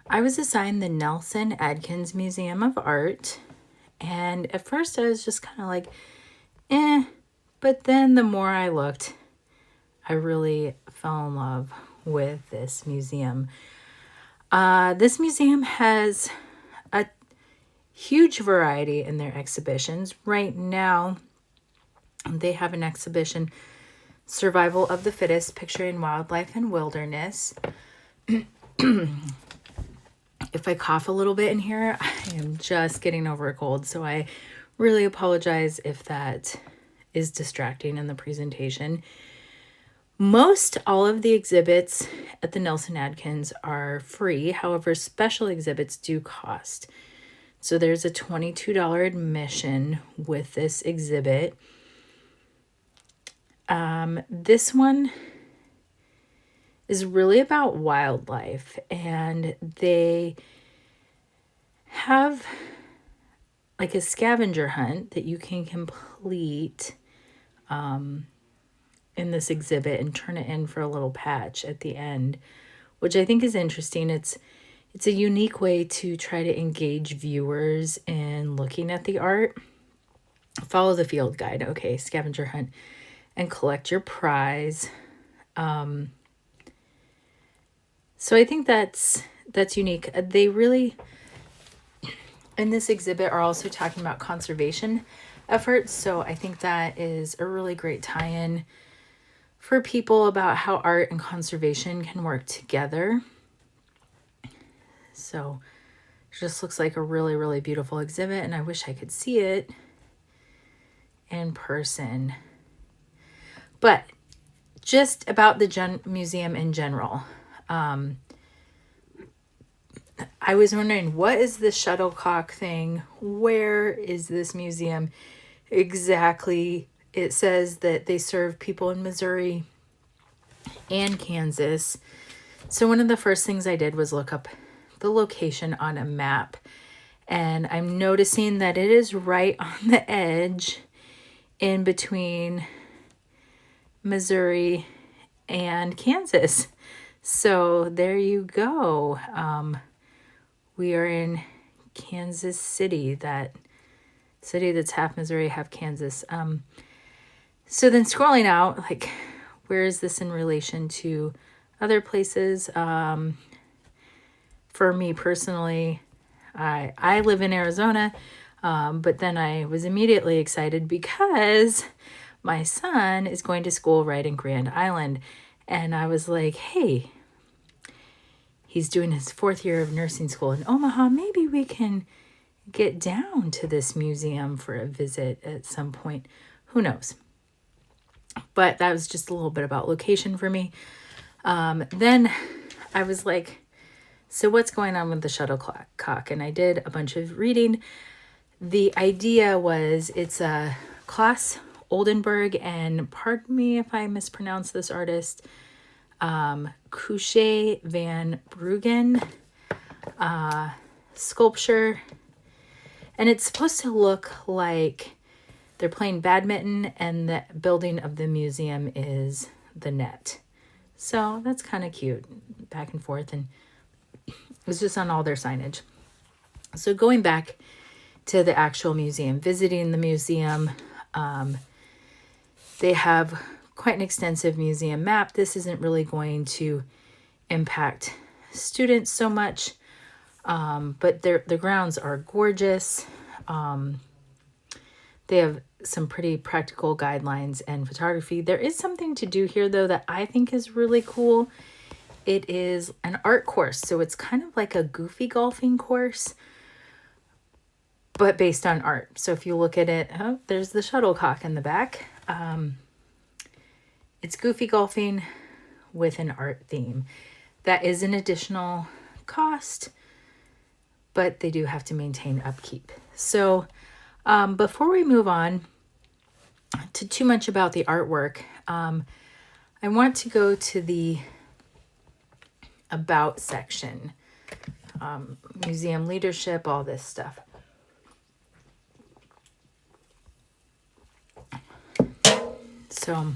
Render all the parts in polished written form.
I was assigned the Nelson Adkins Museum of Art, and at first I was just kind of like, eh, but then the more I looked, I really fell in love with this museum. This museum has a huge variety in their exhibitions. Right now, they have an exhibition, Survival of the Fittest, Picturing Wildlife and Wilderness. If I cough a little bit in here, I am just getting over a cold, so I really apologize if that is distracting in the presentation. Most all of the exhibits at the Nelson Adkins are free. However, special exhibits do cost. So there's a $22 admission with this exhibit. This one is really about wildlife, and they have like a scavenger hunt that you can complete in this exhibit and turn it in for a little patch at the end, which I think is interesting. It's a unique way to try to engage viewers in looking at the art. Follow the field guide, okay, scavenger hunt, and collect your prize. So I think that's unique. They really, in this exhibit, are also talking about conservation efforts. So I think that is a really great tie-in for people about how art and conservation can work together. So it just looks like a really, really beautiful exhibit, and I wish I could see it in person. But just about the museum in general, I was wondering, what is this shuttlecock thing? Where is this museum exactly? It says that they serve people in Missouri and Kansas. So one of the first things I did was look up the location on a map. And I'm noticing that it is right on the edge in between Missouri and Kansas. So there you go. We are in Kansas City, that city that's half Missouri, half Kansas. So then scrolling out, like, where is this in relation to other places? For me personally, I live in Arizona, but then I was immediately excited because my son is going to school right in Grand Island. And I was like, hey, he's doing his 4th year of nursing school in Omaha. Maybe we can get down to this museum for a visit at some point. Who knows? But that was just a little bit about location for me. Then I was like, so what's going on with the shuttlecock? And I did a bunch of reading. The idea was it's a Klaas Oldenburg, and pardon me if I mispronounce this artist, Couché van Bruggen sculpture. And it's supposed to look like they're playing badminton and the building of the museum is the net. So that's kind of cute, back and forth, and it's just on all their signage. So going back to the actual museum, visiting the museum, they have quite an extensive museum map. This isn't really going to impact students so much, but the grounds are gorgeous. They have some pretty practical guidelines and photography. There is something to do here, though, that I think is really cool. It is an art course, so it's kind of like a goofy golfing course, but based on art. So if you look at it, oh, there's the shuttlecock in the back. It's goofy golfing with an art theme. That is an additional cost, but they do have to maintain upkeep. So before we move on to too much about the artwork, I want to go to the About section, museum leadership, all this stuff. So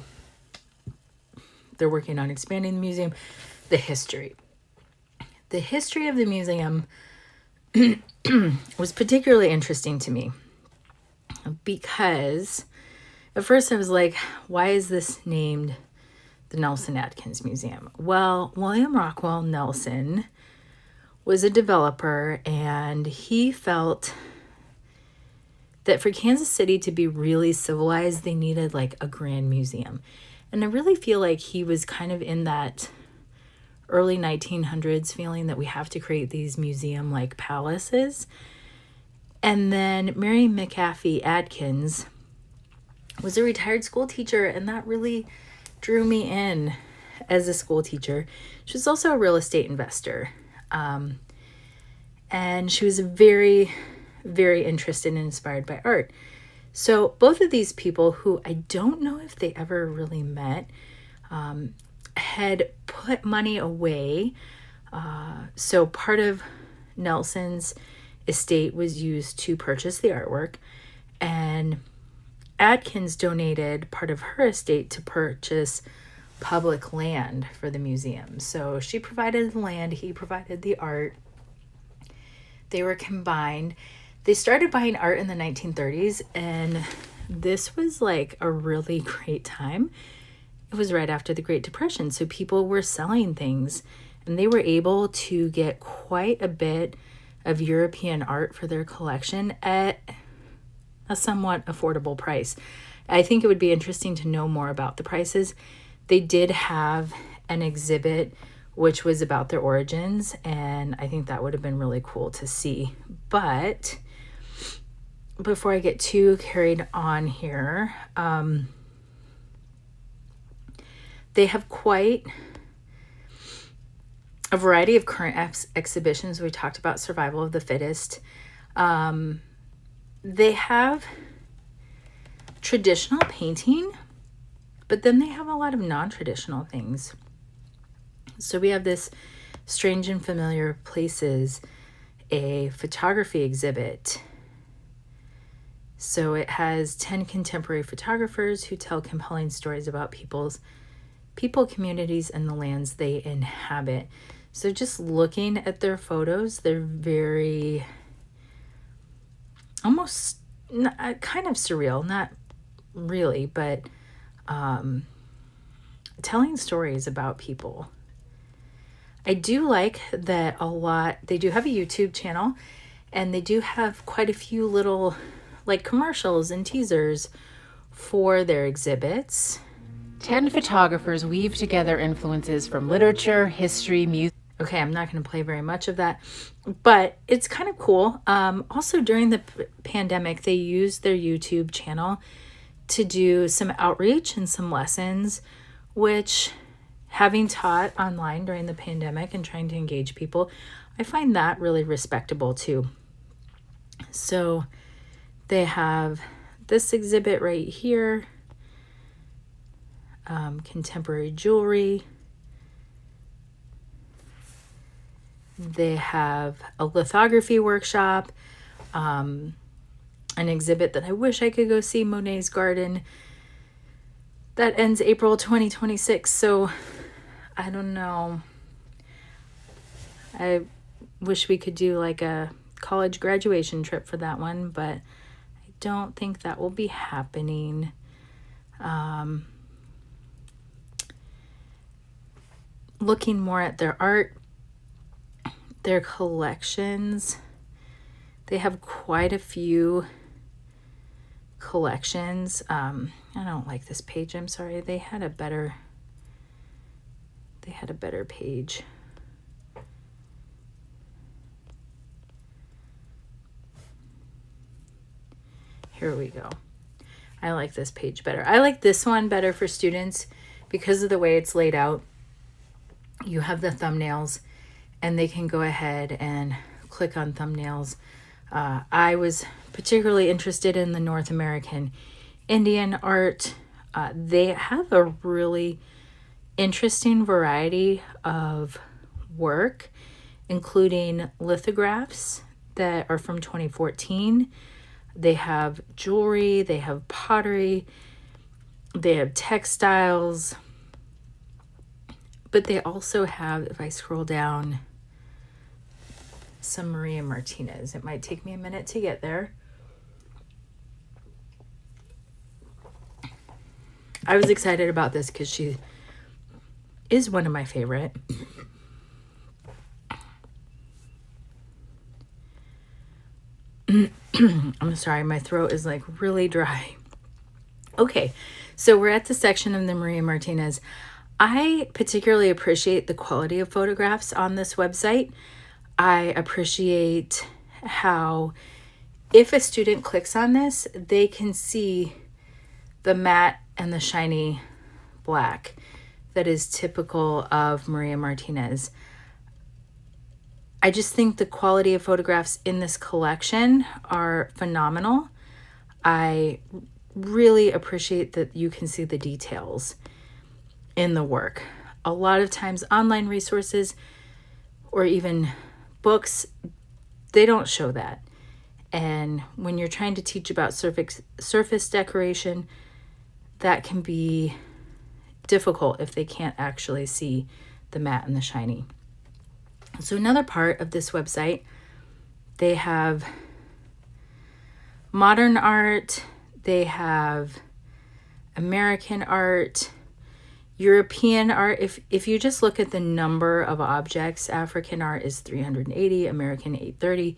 they're working on expanding the museum, the history. the history of the museum was particularly interesting to me because at first I was like, why is this named the Nelson Atkins Museum? Well, William Rockwell Nelson was a developer, and he felt that for Kansas City to be really civilized, they needed like a grand museum. And I really feel like he was kind of in that early 1900s feeling that we have to create these museum-like palaces. And then Mary McAfee Atkins was a retired school teacher, and that really drew me in as a school teacher. She was also a real estate investor. And she was very, very interested and inspired by art. So both of these people, who I don't know if they ever really met, had put money away. So part of Nelson's estate was used to purchase the artwork, and Atkins donated part of her estate to purchase public land for the museum. So she provided the land, he provided the art. They were combined. They started buying art in the 1930s, and this was like a really great time. It was right after the Great Depression, so people were selling things, and they were able to get quite a bit of European art for their collection at a somewhat affordable price. I think it would be interesting to know more about the prices. They did have an exhibit which was about their origins, and I think that would have been really cool to see. But before I get too carried on here, they have quite a variety of current exhibitions. We talked about Survival of the Fittest. They have traditional painting, but then they have a lot of non-traditional things. So we have this Strange and Familiar Places, a photography exhibit. So it has 10 contemporary photographers who tell compelling stories about people, communities, and the lands they inhabit. So just looking at their photos, they're very almost kind of surreal, not really, but telling stories about people. I do like that a lot. They do have a YouTube channel, and they do have quite a few little like commercials and teasers for their exhibits. 10 photographers weave together influences from literature, history, music. Okay, I'm not going to play very much of that, but it's kind of cool. Also, during the pandemic, they used their YouTube channel to do some outreach and some lessons, which, having taught online during the pandemic and trying to engage people, I find that really respectable too. So they have this exhibit right here, contemporary jewelry. They have a lithography workshop, an exhibit that I wish I could go see, Monet's Garden. That ends April 2026, so I don't know. I wish we could do like a college graduation trip for that one, but I don't think that will be happening. Looking more at their art, their collections, they have quite a few collections. I don't like this page, I'm sorry. They had a better page. Here we go. I like this page better. I like this one better for students because of the way it's laid out. You have the thumbnails, and they can go ahead and click on thumbnails. I was particularly interested in the North American Indian art. They have a really interesting variety of work, including lithographs that are from 2014. They have jewelry, they have pottery, they have textiles, but they also have, if I scroll down, some Maria Martinez. It might take me a minute to get there. I was excited about this because she is one of my favorite. I'm sorry, my throat is like really dry. Okay, so we're at the section of the Maria Martinez. I particularly appreciate the quality of photographs on this website. I appreciate how if a student clicks on this, they can see the matte and the shiny black that is typical of Maria Martinez. I just think the quality of photographs in this collection are phenomenal. I really appreciate that you can see the details in the work. A lot of times online resources or even books, they don't show that. And when you're trying to teach about surface decoration, that can be difficult if they can't actually see the matte and the shiny. So another part of this website, they have modern art, they have American art, European art. If you just look at the number of objects, African art is 380, American 830,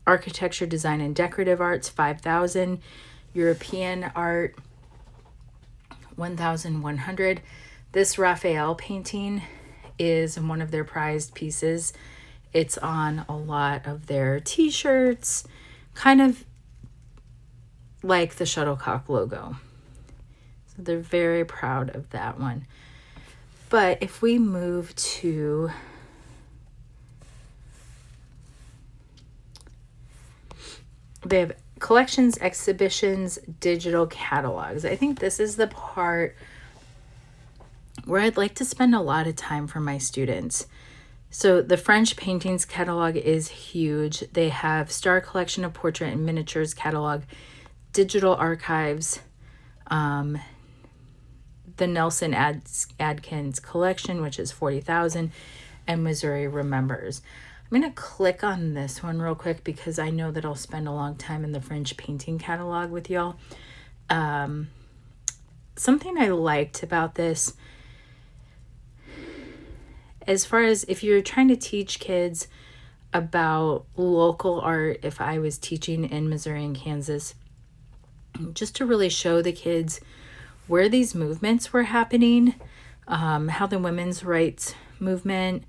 architecture, design, and decorative arts 5,000, European art 1,100. This Raphael painting is one of their prized pieces. It's on a lot of their t-shirts, kind of like the shuttlecock logo. So they're very proud of that one. But if we move to they have collections, exhibitions, digital catalogs. I think this is the part where I'd like to spend a lot of time for my students. So the French paintings catalog is huge. They have Star Collection of Portrait and Miniatures catalog, digital archives, the Nelson Adkins collection, which is 40,000, and Missouri Remembers. I'm going to click on this one real quick because I know that I'll spend a long time in the French painting catalog with y'all. Something I liked about this, as far as if you're trying to teach kids about local art, if I was teaching in Missouri and Kansas, just to really show the kids where these movements were happening, how the women's rights movement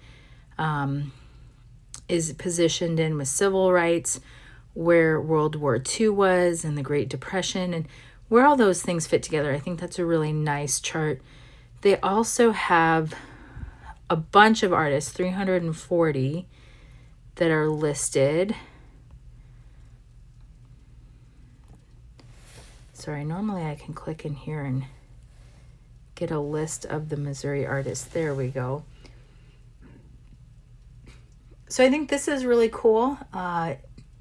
is positioned in with civil rights, where World War II was and the Great Depression, and where all those things fit together. I think that's a really nice chart. They also have a bunch of artists, 340, that are listed. Sorry, normally I can click in here and get a list of the Missouri artists. There we go. So I think this is really cool.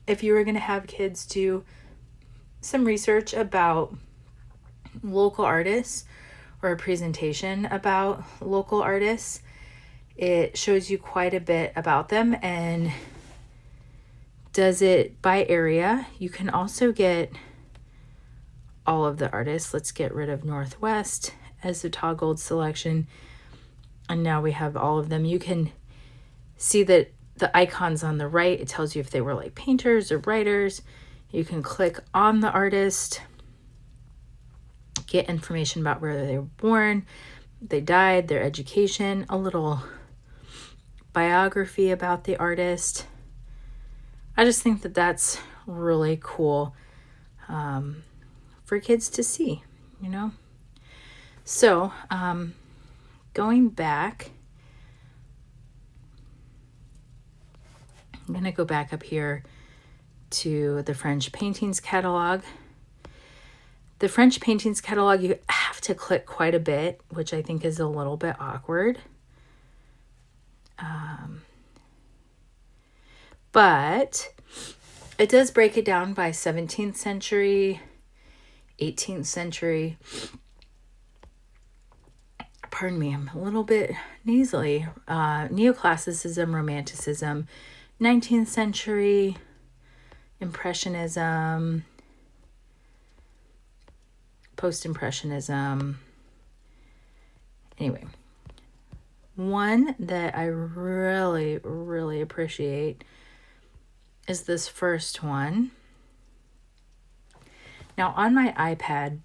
If you were going to have kids do some research about local artists or a presentation about local artists, it shows you quite a bit about them and does it by area. You can also get all of the artists. Let's get rid of Northwest as the Toggold selection. And now we have all of them. You can see that the icons on the right, it tells you if they were like painters or writers. You can click on the artist, get information about where they were born, they died, their education, a little biography about the artist. I just think that that's really cool for kids to see, you know? So, going back, I'm going to go back up here to the French paintings catalog. The French paintings catalog, you have to click quite a bit, which I think is a little bit awkward. But it does break it down by 17th century, 18th century. pardon me, I'm a little bit nasally. Neoclassicism, Romanticism, 19th century, Impressionism, Post-Impressionism. Anyway, one that I really, really appreciate is this first one. Now, on my iPad,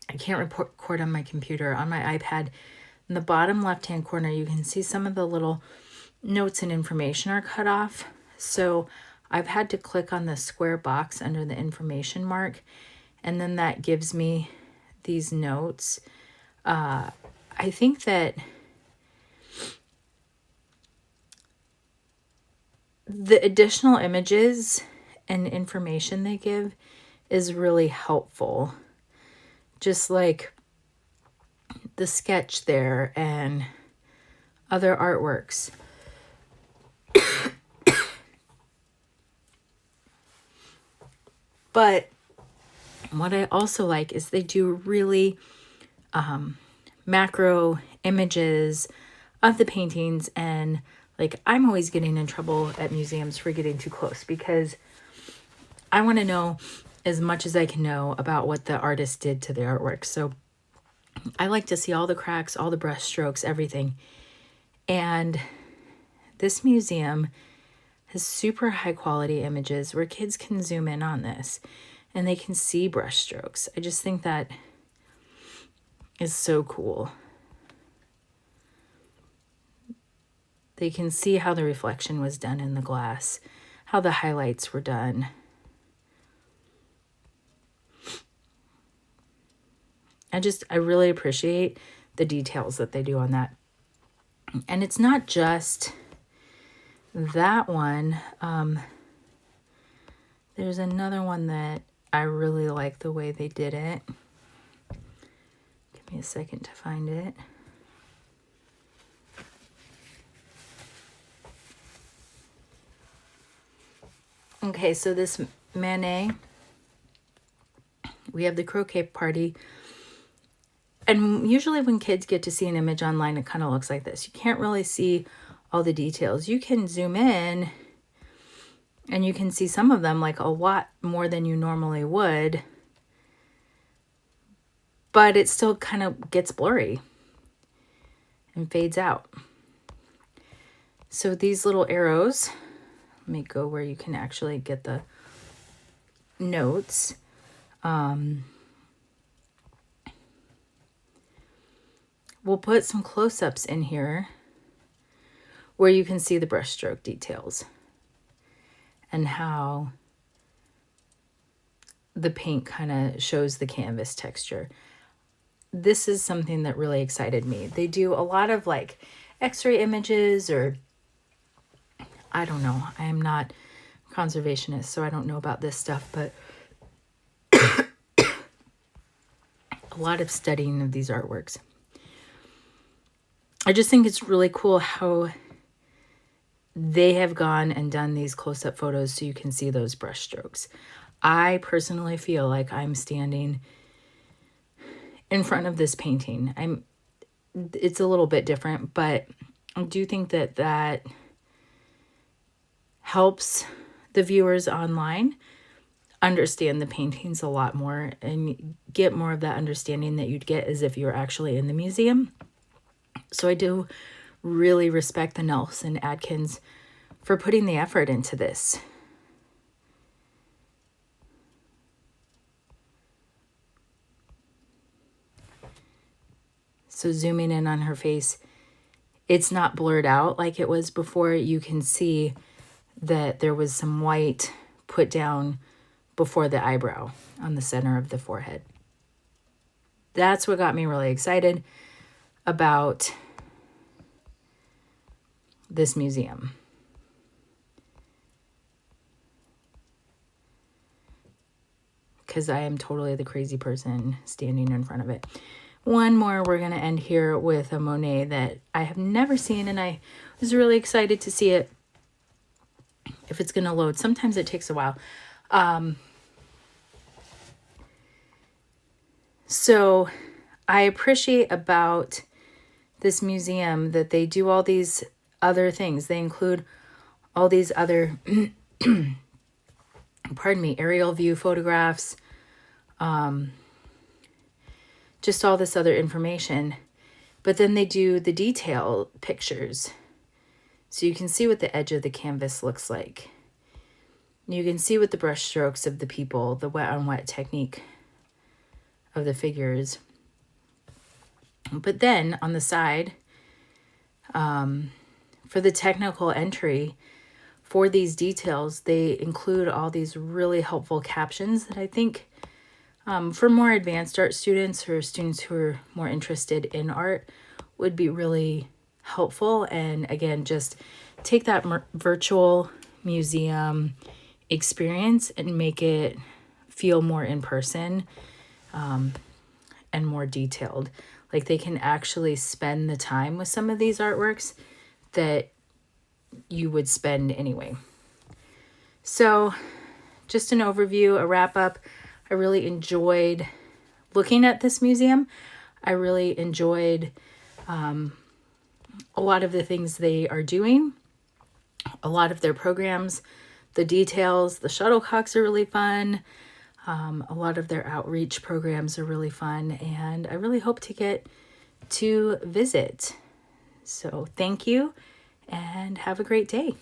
I can't record on my computer. On my iPad, in the bottom left-hand corner, you can see some of the little notes and information are cut off. So I've had to click on the square box under the information mark, and then that gives me these notes. I think that the additional images and information they give is really helpful. Just like the sketch there and other artworks. But what I also like is they do really macro images of the paintings, and like I'm always getting in trouble at museums for getting too close because I want to know as much as I can know about what the artist did to the artwork. So I like to see all the cracks, all the brush strokes, everything. And this museum has super high quality images where kids can zoom in on this and they can see brush strokes. I just think that is so cool. They can see how the reflection was done in the glass, how the highlights were done. I really appreciate the details that they do on that. And it's not just that one. There's another one that I really like the way they did it. Give me a second to find it. Okay, so this Manet, we have the croquet party. And usually when kids get to see an image online, it kind of looks like this. You can't really see all the details. You can zoom in and you can see some of them like a lot more than you normally would. But it still kind of gets blurry and fades out. So these little arrows, let me go where you can actually get the notes. We'll put some close-ups in here where you can see the brushstroke details and how the paint kind of shows the canvas texture. This is something that really excited me. They do a lot of like x-ray images, or I don't know. I am not a conservationist, so I don't know about this stuff, but a lot of studying of these artworks. I just think it's really cool how they have gone and done these close-up photos so you can see those brush strokes. I personally feel like I'm standing in front of this painting. It's a little bit different, but I do think that that helps the viewers online understand the paintings a lot more and get more of that understanding that you'd get as if you were actually in the museum. So I do really respect the Nelson Atkins for putting the effort into this. So zooming in on her face, it's not blurred out like it was before. You can see that there was some white put down before the eyebrow on the center of the forehead. That's what got me really excited about this museum. Because I am totally the crazy person standing in front of it. One more, we're going to end here with a Monet that I have never seen, and I was really excited to see it. If it's going to load, sometimes it takes a while. So I appreciate about this museum that they do all these other things. They include all these other, pardon me, aerial view photographs, just all this other information. But then they do the detail pictures. So you can see what the edge of the canvas looks like. You can see what the brush strokes of the people, the wet on wet technique of the figures. But then on the side, for the technical entry for these details, they include all these really helpful captions that I think for more advanced art students or students who are more interested in art would be really helpful. And again, just take that virtual museum experience and make it feel more in person and more detailed. Like they can actually spend the time with some of these artworks that you would spend anyway. So just an overview, a wrap up. I really enjoyed looking at this museum. I really enjoyed a lot of the things they are doing, a lot of their programs, the details. The shuttlecocks are really fun. A lot of their outreach programs are really fun, and I really hope to get to visit. So thank you and have a great day.